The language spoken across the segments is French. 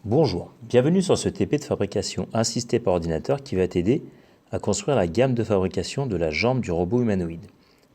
Bonjour, bienvenue sur ce TP de fabrication assistée par ordinateur qui va t'aider à construire la gamme de fabrication de la jambe du robot humanoïde.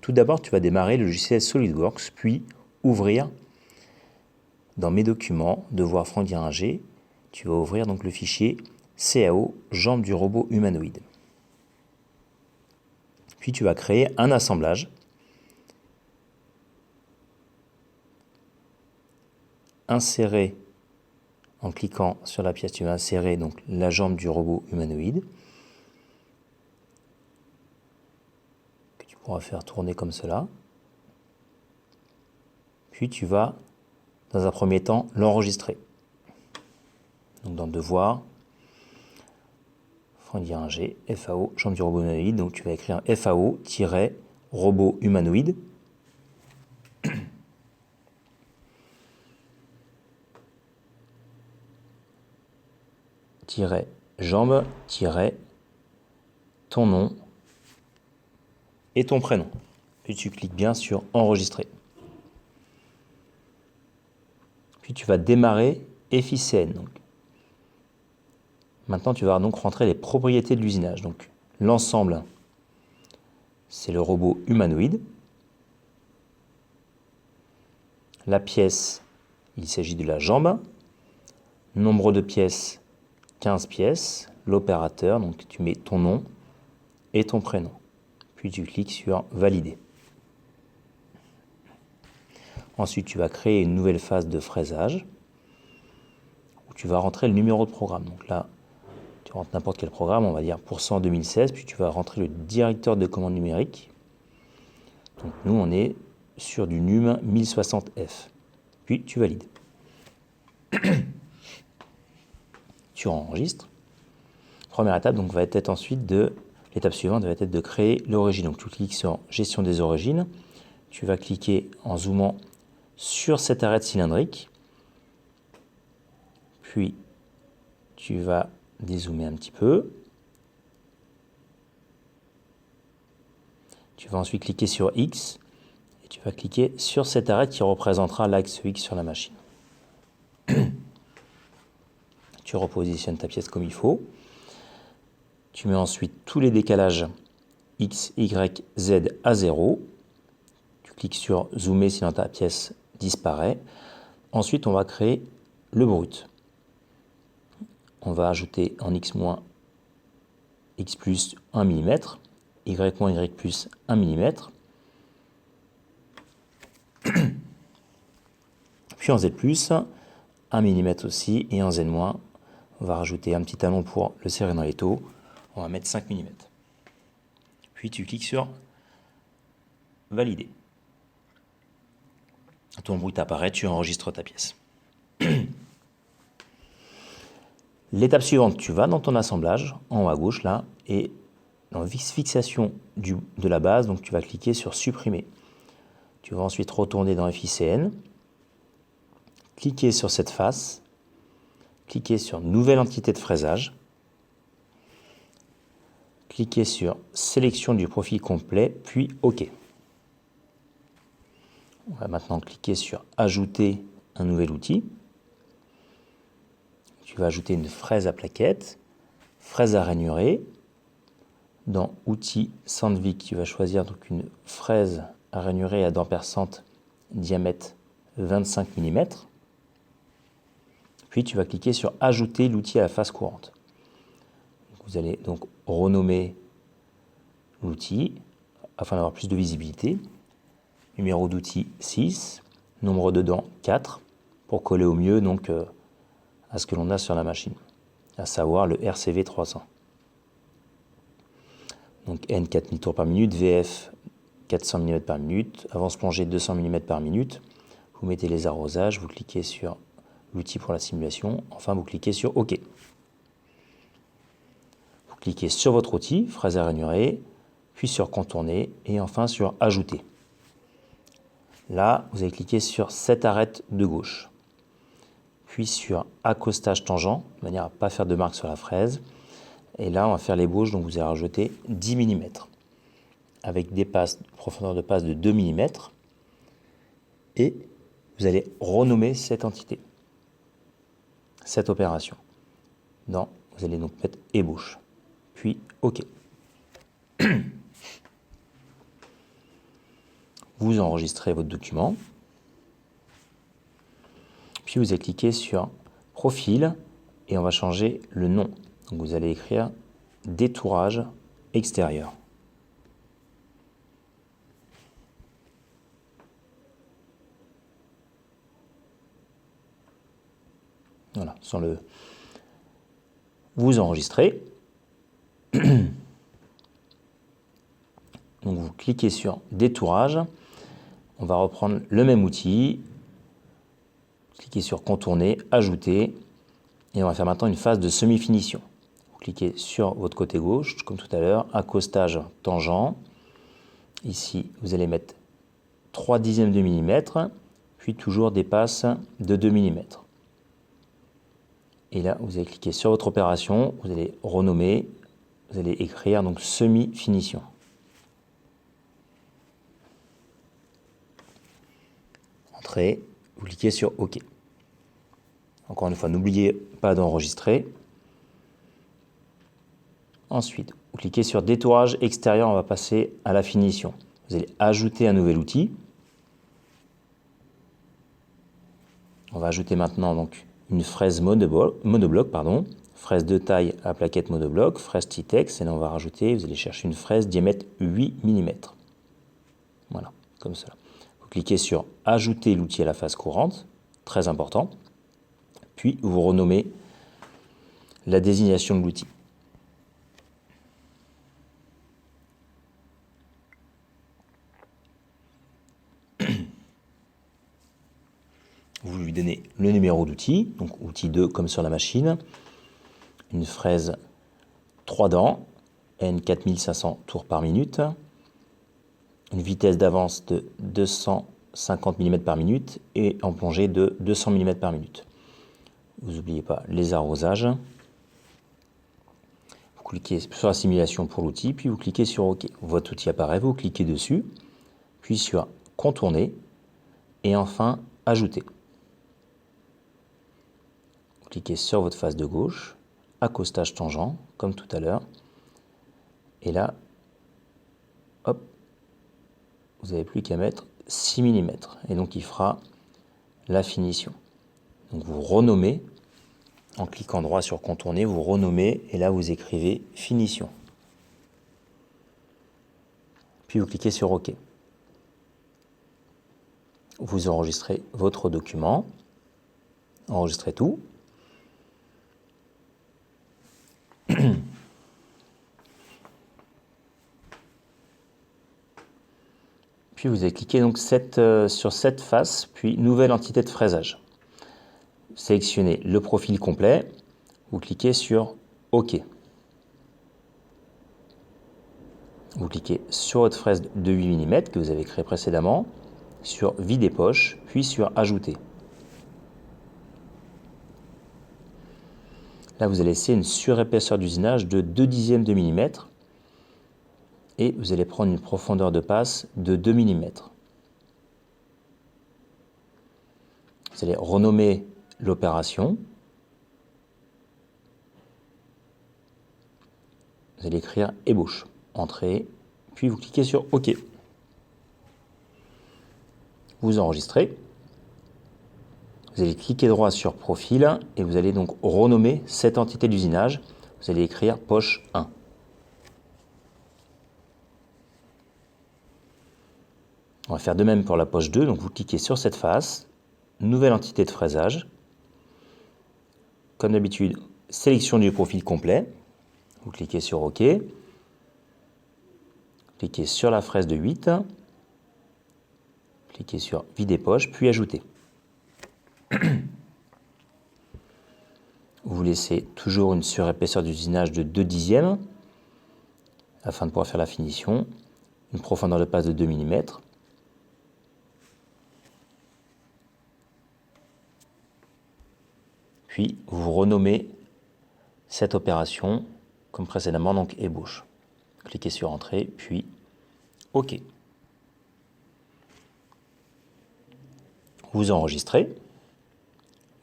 Tout d'abord, tu vas démarrer le logiciel SolidWorks, puis ouvrir dans Mes documents, Devoir Franck Diringer, tu vas ouvrir donc le fichier CAO, jambe du robot humanoïde. Puis tu vas créer un assemblage. Insérer, en cliquant sur la pièce, tu vas insérer donc la jambe du robot humanoïde. Que tu pourras faire tourner comme cela. Puis tu vas, dans un premier temps, l'enregistrer. Donc dans Devoir, Franck Diringer, FAO, jambe du robot humanoïde. Donc tu vas écrire FAO-robot humanoïde. Jambe, ton nom et ton prénom. Puis tu cliques bien sur Enregistrer. Puis tu vas démarrer FICN. Donc. Maintenant, tu vas donc rentrer les propriétés de l'usinage. Donc l'ensemble, c'est le robot humanoïde. La pièce, il s'agit de la jambe. Nombre de pièces, 15 pièces. L'opérateur, donc tu mets ton nom et ton prénom. Puis tu cliques sur Valider. Ensuite, tu vas créer une nouvelle phase de fraisage où tu vas rentrer le numéro de programme. Donc là, tu rentres n'importe quel programme, on va dire % 2016, puis tu vas rentrer le directeur de commande numérique. Donc nous, on est sur du NUM 1060F. Puis tu valides. Tu enregistres. Première étape, donc, va être ensuite l'étape suivante va être de créer l'origine. Donc tu cliques sur Gestion des origines. Tu vas cliquer en zoomant sur cette arête cylindrique. Puis tu vas dézoomer un petit peu. Tu vas ensuite cliquer sur X et tu vas cliquer sur cette arête qui représentera l'axe X sur la machine. Tu repositionnes ta pièce comme il faut. Tu mets ensuite tous les décalages X, Y, Z à 0. Tu cliques sur Zoomer si dans ta pièce disparaît. Ensuite, on va créer le brut. On va ajouter en X-, X plus 1 mm, Y-, Y plus 1 mm. Puis en Z plus, 1 mm aussi, et en Z-, on va rajouter un petit talon pour le serrer dans les taux. On va mettre 5 mm. Puis tu cliques sur Valider. Ton brut apparaît, tu enregistres ta pièce. L'étape suivante, tu vas dans ton assemblage, en haut à gauche là, et dans fixation de la base, donc tu vas cliquer sur Supprimer. Tu vas ensuite retourner dans FICN, cliquer sur cette face, cliquer sur Nouvelle entité de fraisage, cliquer sur Sélection du profil complet, puis OK. On va maintenant cliquer sur Ajouter un nouvel outil. Tu vas ajouter une fraise à plaquettes, fraise à ranurer. Dans Outils Sandvik, tu vas choisir donc une fraise à ranurer à dents perçantes, diamètre 25 mm. Puis tu vas cliquer sur Ajouter l'outil à la face courante. Vous allez donc renommer l'outil afin d'avoir plus de visibilité. Numéro d'outil 6, nombre de dents 4, pour coller au mieux donc à ce que l'on a sur la machine, à savoir le RCV 300. Donc N 4000 tours par minute, VF 400 mm par minute, avance plongée 200 mm par minute. Vous mettez les arrosages, vous cliquez sur l'outil pour la simulation, enfin vous cliquez sur OK. Vous cliquez sur votre outil, fraise à ranurer, puis sur Contourner et enfin sur Ajouter. Là, vous allez cliquer sur cette arête de gauche, puis sur Accostage tangent, de manière à ne pas faire de marque sur la fraise. Et là, on va faire l'ébauche, donc vous allez rajouter 10 mm, avec des profondeur de passe de 2 mm, et vous allez renommer cette entité. cette opération. Vous allez donc mettre ébauche, puis OK. Vous enregistrez votre document, puis vous allez cliquer sur Profil et on va changer le nom. Donc vous allez écrire détourage extérieur. Voilà, vous enregistrez. Donc vous cliquez sur détourage. On va reprendre le même outil. Cliquez sur contourner, ajouter. Et on va faire maintenant une phase de semi-finition. Vous cliquez sur votre côté gauche, comme tout à l'heure, accostage tangent. Ici, vous allez mettre 3/10 de millimètre, puis toujours des passes de 2 mm. Et là, vous allez cliquer sur votre opération, vous allez renommer, vous allez écrire donc semi-finition. Entrée, vous cliquez sur OK. Encore une fois, n'oubliez pas d'enregistrer. Ensuite, vous cliquez sur détourage extérieur, on va passer à la finition. Vous allez ajouter un nouvel outil. On va ajouter maintenant donc une fraise monobloc, fraise de taille à plaquette monobloc, fraise Titex, et là on va rajouter, vous allez chercher une fraise diamètre 8 mm. Voilà, comme cela. Vous cliquez sur ajouter l'outil à la phase courante, très important, puis vous renommez la désignation de l'outil. Vous lui donnez le numéro d'outil, donc outil 2 comme sur la machine, une fraise 3 dents, N 4500 tours par minute, une vitesse d'avance de 250 mm par minute et en plongée de 200 mm par minute. Vous n'oubliez pas les arrosages. Vous cliquez sur la simulation pour l'outil, puis vous cliquez sur OK. Votre outil apparaît, vous cliquez dessus, puis sur contourner et enfin ajouter. Cliquez sur votre face de gauche, accostage tangent, comme tout à l'heure. Et là, hop, vous n'avez plus qu'à mettre 6 mm. Et donc, il fera la finition. Donc, vous renommez, en cliquant droit sur contourner, vous renommez, et là, vous écrivez finition. Puis, vous cliquez sur OK. Vous enregistrez votre document. Enregistrez tout. Puis vous allez cliquer donc sur cette face, puis nouvelle entité de fraisage. Sélectionnez le profil complet, vous cliquez sur OK. Vous cliquez sur votre fraise de 8 mm que vous avez créée précédemment, sur vider poche, puis sur ajouter. Là, vous allez laisser une surépaisseur d'usinage de 2/10 de millimètre et vous allez prendre une profondeur de passe de 2 mm. Vous allez renommer l'opération. Vous allez écrire ébauche, entrée, puis vous cliquez sur OK. Vous enregistrez. Vous allez cliquer droit sur profil et vous allez donc renommer cette entité d'usinage. Vous allez écrire poche 1. On va faire de même pour la poche 2, donc vous cliquez sur cette face, nouvelle entité de fraisage. Comme d'habitude, sélection du profil complet. Vous cliquez sur OK. Cliquez sur la fraise de 8. Cliquez sur vider poche, puis ajouter. Vous laissez toujours une surépaisseur d'usinage de 2/10 afin de pouvoir faire la finition. Une profondeur de passe de 2 mm. Puis vous renommez cette opération comme précédemment, donc ébauche. Cliquez sur Entrée, puis OK. Vous enregistrez.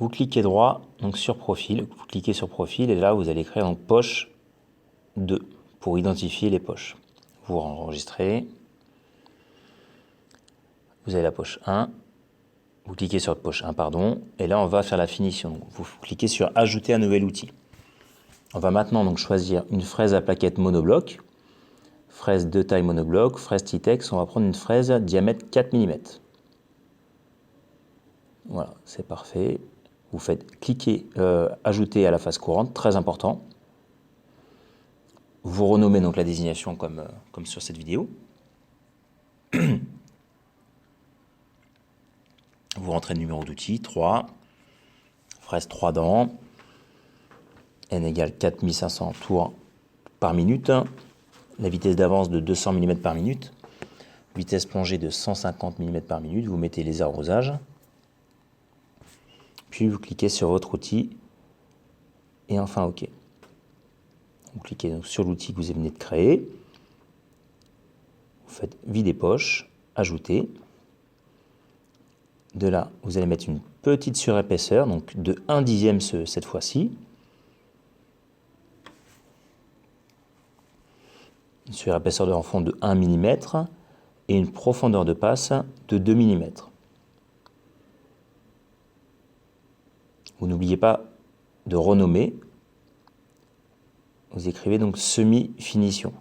vous cliquez droit donc sur profil, vous cliquez sur profil et là vous allez écrire donc poche 2 pour identifier les poches. Vous enregistrez, vous avez la poche 1, vous cliquez sur poche 1 pardon, et là on va faire la finition. Donc, vous cliquez sur ajouter un nouvel outil. On va maintenant donc choisir une fraise à plaquette monobloc, fraise de taille monobloc, fraise Titex, on va prendre une fraise diamètre 4 mm. Voilà, c'est parfait. Vous faites cliquer, ajouter à la face courante, très important. Vous renommez donc la désignation comme sur cette vidéo. Vous rentrez le numéro d'outil, 3, fraise 3 dents, n égale 4500 tours par minute, la vitesse d'avance de 200 mm par minute, vitesse plongée de 150 mm par minute, vous mettez les arrosages, puis vous cliquez sur votre outil, et enfin OK. Vous cliquez donc sur l'outil que vous venez de créer, vous faites vider poche, ajouter. De là, vous allez mettre une petite surépaisseur, donc de 1/10 cette fois-ci. Une surépaisseur de fond de 1 mm et une profondeur de passe de 2 mm. Vous n'oubliez pas de renommer. Vous écrivez donc semi-finition.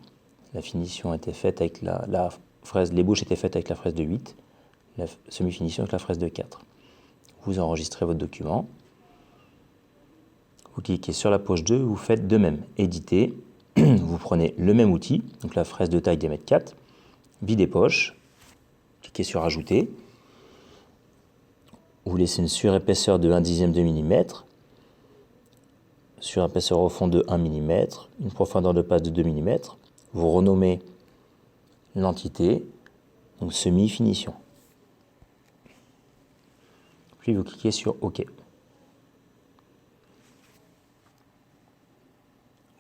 La finition a été faite avec la fraise, l'ébauche était faite avec la fraise de 8, la semi-finition avec la fraise de 4. Vous enregistrez votre document. Vous cliquez sur la poche 2, vous faites de même. Éditer. Vous prenez le même outil, donc la fraise de taille diamètre 4, videz poche, cliquez sur ajouter. Vous laissez une surépaisseur de 1/10 de millimètre, surépaisseur au fond de 1 mm, une profondeur de passe de 2 mm. Vous renommez l'entité, donc semi-finition. Puis vous cliquez sur OK.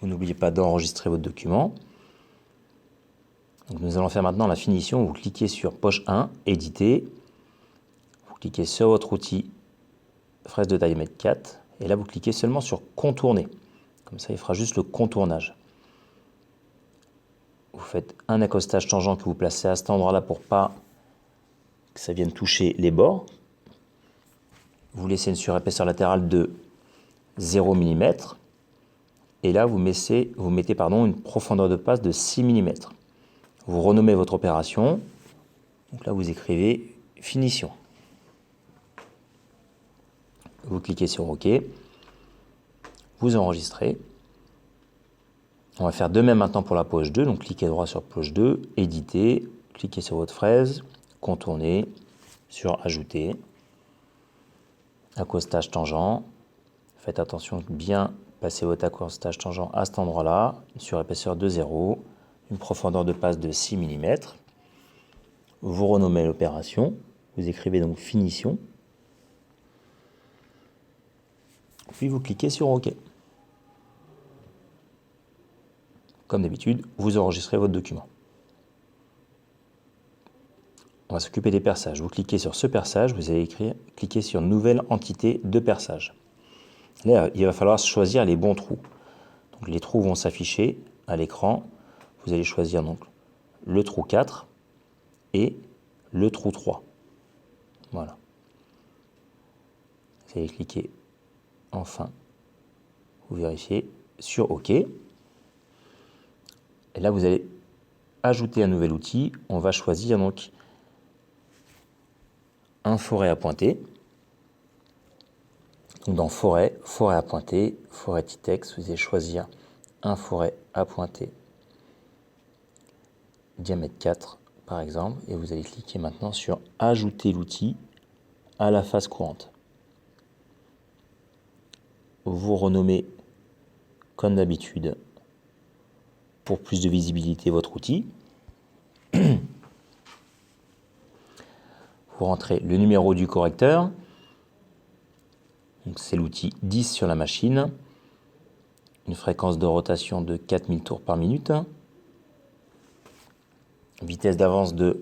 Vous n'oubliez pas d'enregistrer votre document. Donc nous allons faire maintenant la finition. Vous cliquez sur poche 1, éditer. Vous cliquez sur votre outil fraise de diamètre 4. Et là, vous cliquez seulement sur contourner. Comme ça, il fera juste le contournage. Vous faites un accostage tangent que vous placez à cet endroit-là pour pas que ça vienne toucher les bords. Vous laissez une surépaisseur latérale de 0 mm. Et là, vous mettez une profondeur de passe de 6 mm. Vous renommez votre opération. Donc là, vous écrivez finition. Vous cliquez sur OK. Vous enregistrez. On va faire de même maintenant pour la poche 2. Donc cliquez droit sur poche 2, éditer, cliquez sur votre fraise, contourner, sur ajouter, accostage tangent. Faites attention de bien passer votre accostage tangent à cet endroit-là, une surépaisseur de 0, une profondeur de passe de 6 mm. Vous renommez l'opération, vous écrivez donc finition, puis vous cliquez sur OK. Comme d'habitude, vous enregistrez votre document. On va s'occuper des perçages. Vous cliquez sur ce perçage, vous allez cliquer sur nouvelle entité de perçage. Là, il va falloir choisir les bons trous. Donc, les trous vont s'afficher à l'écran. Vous allez choisir donc le trou 4 et le trou 3. Voilà. Vous allez cliquer enfin, vous vérifiez sur OK. Et là, vous allez ajouter un nouvel outil. On va choisir donc un forêt à pointer. Donc dans forêt à pointer, forêt Titex, vous allez choisir un forêt à pointer diamètre 4 par exemple, et vous allez cliquer maintenant sur ajouter l'outil à la face courante. Vous renommez comme d'habitude pour plus de visibilité votre outil. Vous rentrez le numéro du correcteur. C'est l'outil 10 sur la machine. Une fréquence de rotation de 4000 tours par minute. Vitesse d'avance de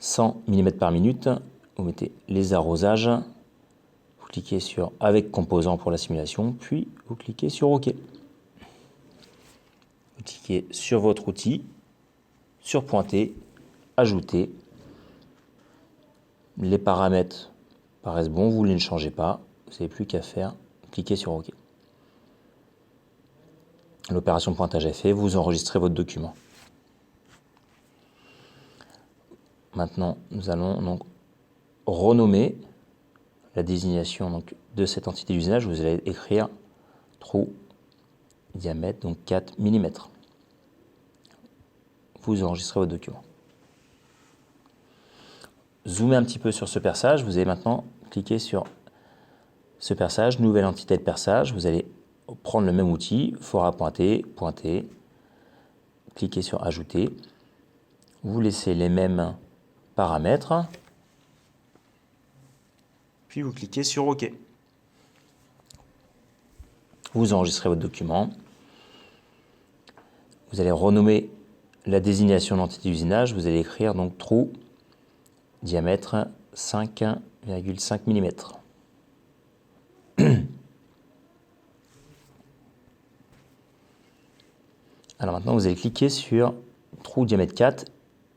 100 mm par minute. Vous mettez les arrosages. Vous Vous cliquez sur « Avec composant » pour la simulation, puis vous cliquez sur « OK ». Vous cliquez sur votre outil, sur « Pointer », « Ajouter ». Les paramètres paraissent bons, vous ne les changez pas. Vous n'avez plus qu'à faire, cliquez sur OK. L'opération de pointage est faite, vous enregistrez votre document. Maintenant, nous allons donc renommer la désignation donc, de cette entité d'usinage. Vous allez écrire trou diamètre, donc 4 mm. Vous enregistrez votre document. Zoomez un petit peu sur ce perçage. Vous allez maintenant cliquer sur ce perçage, nouvelle entité de perçage. Vous allez prendre le même outil, fora pointer, pointer, cliquez sur ajouter. Vous laissez les mêmes paramètres, puis vous cliquez sur OK. Vous enregistrez votre document. Vous allez renommer la désignation d'entité d'usinage. Vous allez écrire donc trou diamètre 5,5 mm. Alors maintenant, vous allez cliquer sur trou diamètre 4,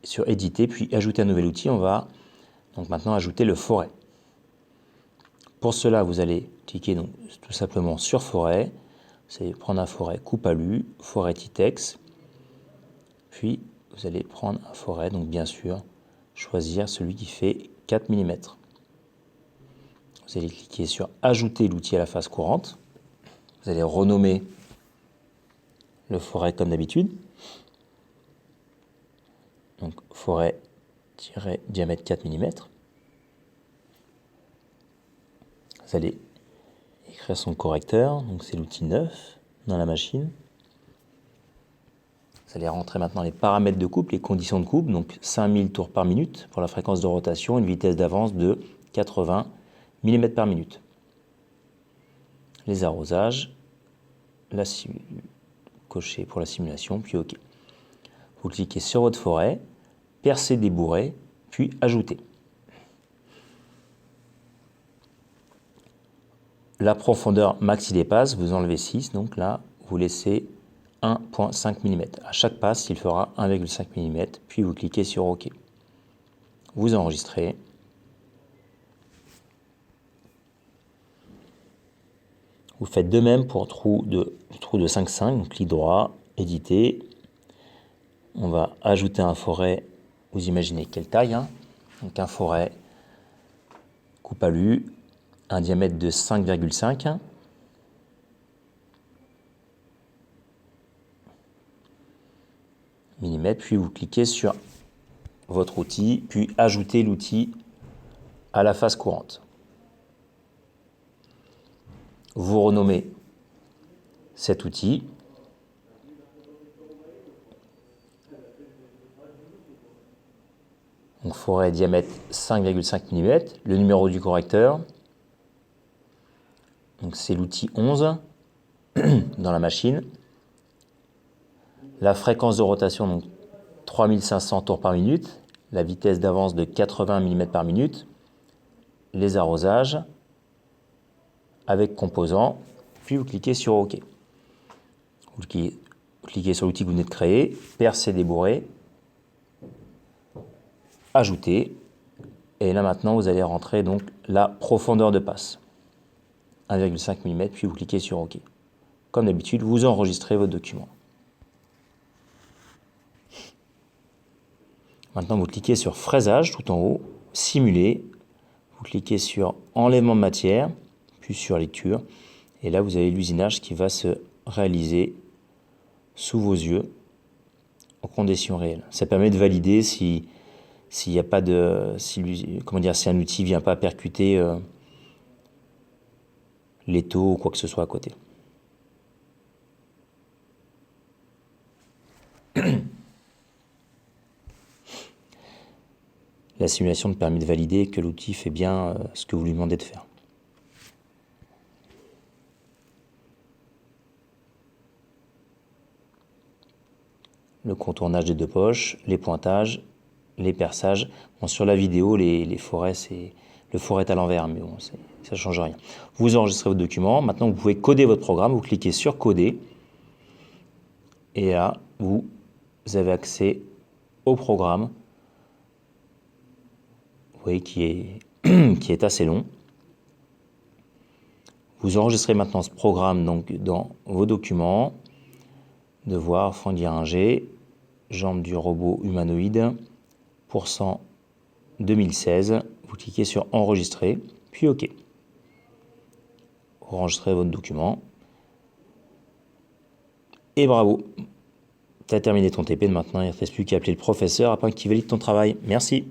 sur éditer, puis ajouter un nouvel outil. On va donc maintenant ajouter le forêt. Pour cela, vous allez cliquer donc tout simplement sur forêt. Vous allez prendre un forêt coupe alu, forêt Titex. Puis vous allez prendre un forêt, donc bien sûr, choisir celui qui fait 4 mm. Vous allez cliquer sur ajouter l'outil à la face courante. Vous allez renommer le forêt comme d'habitude. Donc forêt-diamètre 4 mm. Vous allez écrire son correcteur, donc c'est l'outil 9 dans la machine. Vous allez rentrer maintenant les paramètres de coupe, les conditions de coupe, donc 5000 tours par minute pour la fréquence de rotation, une vitesse d'avance de 80 mm par minute. Les arrosages, cocher pour la simulation, puis OK. Vous cliquez sur votre forêt, percer, débourrer, puis ajouter. La profondeur maxi des passes, vous enlevez 6, donc là, vous laissez 1,5 mm. À chaque passe, il fera 1,5 mm, puis vous cliquez sur OK. Vous enregistrez. Vous faites de même pour trou de 5,5, donc clic droit, éditer. On va ajouter un forêt, vous imaginez quelle taille, hein, donc un forêt coupe alu, un diamètre de 5,5 mm, puis vous cliquez sur votre outil, puis ajoutez l'outil à la face courante. Vous renommez cet outil. Donc forêt diamètre 5,5 mm, le numéro du correcteur. Donc c'est l'outil 11 dans la machine. La fréquence de rotation, donc 3500 tours par minute. La vitesse d'avance de 80 mm par minute. Les arrosages avec composants. Puis vous cliquez sur OK. Vous cliquez sur l'outil que vous venez de créer. Percer, débourrer. Ajouter. Et là maintenant, vous allez rentrer donc la profondeur de passe. 1,5 mm, puis vous cliquez sur OK. Comme d'habitude, vous enregistrez votre document. Maintenant, vous cliquez sur fraisage tout en haut, simuler. Vous cliquez sur enlèvement de matière, puis sur lecture. Et là, vous avez l'usinage qui va se réaliser sous vos yeux en conditions réelles. Ça permet de valider s'il n'y a pas de, si un outil vient pas percuter l'étau ou quoi que ce soit à côté. La simulation te permet de valider que l'outil fait bien ce que vous lui demandez de faire. Le contournage des deux poches, les pointages, les perçages. Bon, sur la vidéo, les forêts, le forêt est à l'envers, mais bon, Ça ne change rien. Vous enregistrez votre document. Maintenant, vous pouvez coder votre programme. Vous cliquez sur coder. Et là, vous avez accès au programme. Vous voyez qui est assez long. Vous enregistrez maintenant ce programme donc, dans vos documents. Devoir, fond d'Iringer, jambes du robot humanoïde, % 2016. Vous cliquez sur enregistrer, puis OK. Vous enregistrez votre document. Et bravo. Tu as terminé ton TP. Maintenant, il ne reste plus qu'à appeler le professeur afin qu'il valide ton travail. Merci.